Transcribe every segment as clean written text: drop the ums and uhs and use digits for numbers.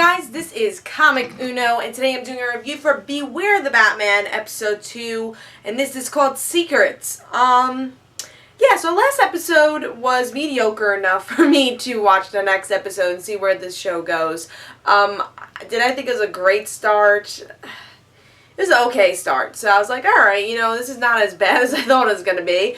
guys, this is Comic Uno, and today I'm doing a review for Beware the Batman episode 2, and this is called Secrets. Yeah, so last episode was mediocre enough for me to watch the next episode and see where this show goes. Did I think it was a great start? It was an okay start, so I was like, alright, this is not as bad as I thought it was going to be.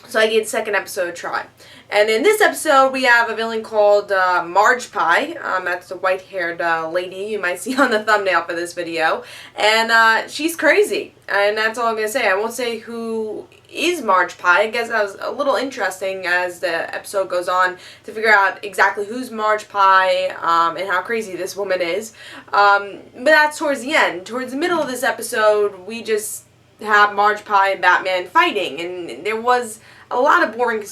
So I gave the second episode a try. And in this episode, we have a villain called Marge Pie. That's the white-haired lady you might see on the thumbnail for this video. And she's crazy. And that's all I'm going to say. I won't say who is Marge Pie. I guess that was a little interesting as the episode goes on to figure out exactly who's Marge Pie and how crazy this woman is. But that's towards the end. Towards the middle of this episode, we just have Marge Pie and Batman fighting. And there was a lot of boring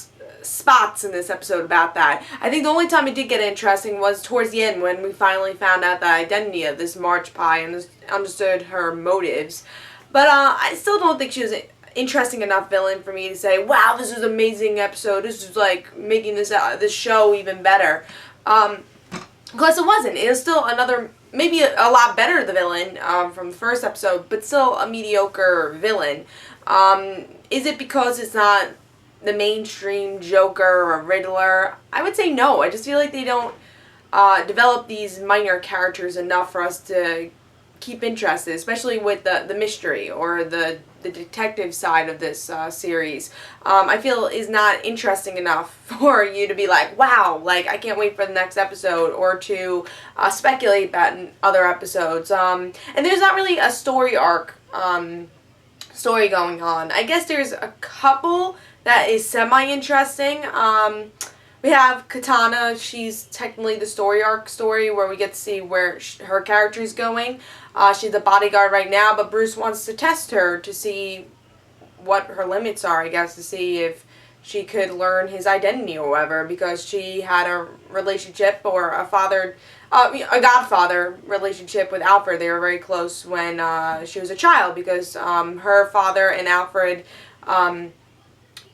spots in this episode about that. I think the only time it did get interesting was towards the end when we finally found out the identity of this Marge Pie and understood her motives. But I still don't think she was an interesting enough villain for me to say, wow, this is an amazing episode. This is like making this show even better. Because it wasn't. It was still another, maybe a lot better the villain from the first episode, but still a mediocre villain. Is it because it's not the mainstream Joker or Riddler? I would say no. I just feel like they don't develop these minor characters enough for us to keep interested, especially with the mystery or the detective side of this series. I feel is not interesting enough for you to be like, wow, like I can't wait for the next episode, or to speculate that in other episodes. And there's not really a story arc story going on. I guess there's a couple that is semi-interesting. We have Katana. She's technically the story arc story where we get to see where her character is going. She's a bodyguard right now, but Bruce wants to test her to see what her limits are, I guess, to see if she could learn his identity or whatever, because she had a relationship or a godfather relationship with Alfred. They were very close when she was a child, because her father and Alfred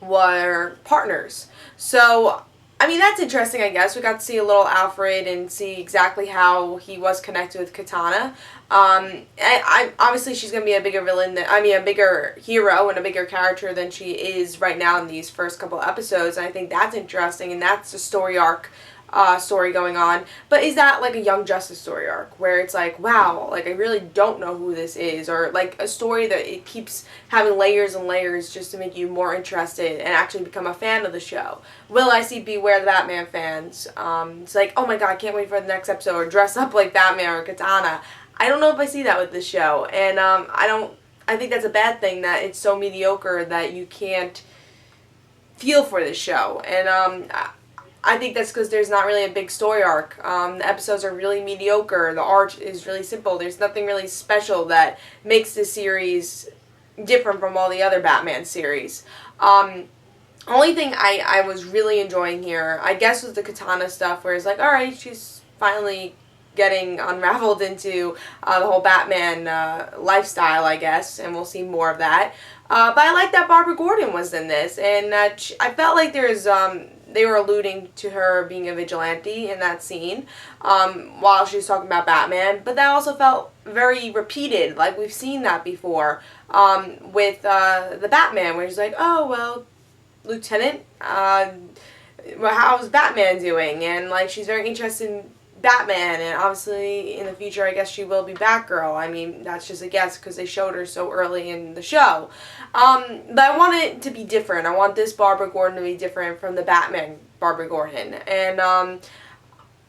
were partners. So, I mean, that's interesting, I guess. We got to see a little Alfred and see exactly how he was connected with Katana. Obviously, she's going to be a bigger villain, a bigger hero and a bigger character than she is right now in these first couple episodes. And I think that's interesting, and that's a story arc story going on. But is that like a Young Justice story arc where it's like, wow, like I really don't know who this is, or like a story that it keeps having layers and layers just to make you more interested and actually become a fan of the show? Will I see Beware the Batman fans? It's like, oh my god, I can't wait for the next episode, or dress up like Batman or Katana. I don't know if I see that with this show, and I think that's a bad thing, that it's so mediocre that you can't feel for this show. And I think that's because there's not really a big story arc. The episodes are really mediocre. The art is really simple. There's nothing really special that makes this series different from all the other Batman series. Only thing I was really enjoying here, I guess, was the Katana stuff, where it's like, alright, she's finally getting unraveled into the whole Batman lifestyle, I guess, and we'll see more of that. But I like that Barbara Gordon was in this, and I felt like there's they were alluding to her being a vigilante in that scene while she was talking about Batman, but that also felt very repeated, like we've seen that before with the Batman, where she's like, oh, well, Lieutenant, how's Batman doing? And like she's very interested in Batman, and obviously in the future I guess she will be Batgirl. I mean, that's just a guess because they showed her so early in the show. But I want it to be different. I want this Barbara Gordon to be different from the Batman Barbara Gordon. And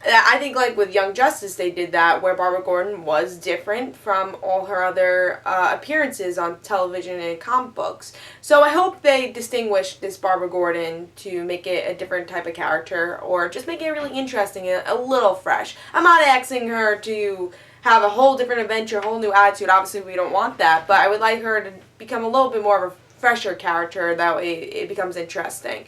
I think like with Young Justice they did that, where Barbara Gordon was different from all her other appearances on television and comic books. So I hope they distinguish this Barbara Gordon to make it a different type of character, or just make it really interesting and a little fresh. I'm not asking her to have a whole different adventure, a whole new attitude. Obviously we don't want that, but I would like her to become a little bit more of a fresher character. That way it becomes interesting.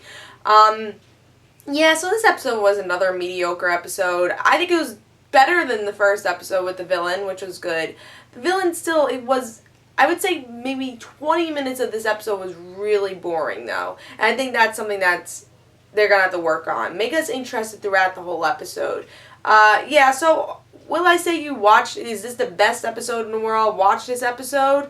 Yeah, so this episode was another mediocre episode. I think it was better than the first episode with the villain, which was good. The villain still, I would say maybe 20 minutes of this episode was really boring, though. And I think that's something they're going to have to work on. Make us interested throughout the whole episode. Yeah, so will I say is this the best episode in the world? Watch this episode?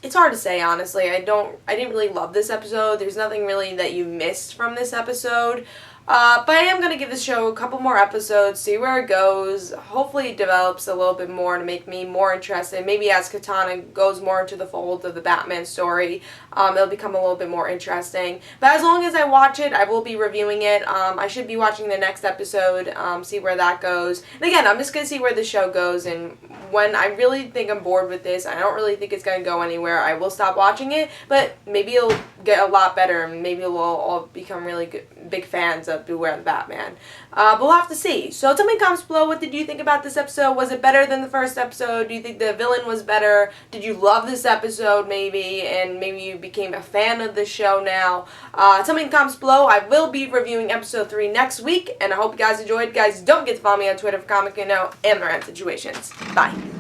It's hard to say, honestly. I didn't really love this episode. There's nothing really that you missed from this episode. But I am going to give this show a couple more episodes, see where it goes. Hopefully it develops a little bit more to make me more interested. Maybe as Katana goes more into the fold of the Batman story, it'll become a little bit more interesting. But as long as I watch it, I will be reviewing it. I should be watching the next episode, see where that goes. And again, I'm just going to see where the show goes, and when I really think I'm bored with this, I don't really think it's going to go anywhere, I will stop watching it, but maybe it'll get a lot better, and maybe we'll all become really big fans of Beware the Batman. But we'll have to see. So tell me in the comments below, what did you think about this episode? Was it better than the first episode? Do you think the villain was better? Did you love this episode maybe, and maybe you became a fan of the show now? Tell me in the comments below. I will be reviewing episode 3 next week, and I hope you guys enjoyed. Guys, don't forget to follow me on Twitter for comic and the rant situations. Bye.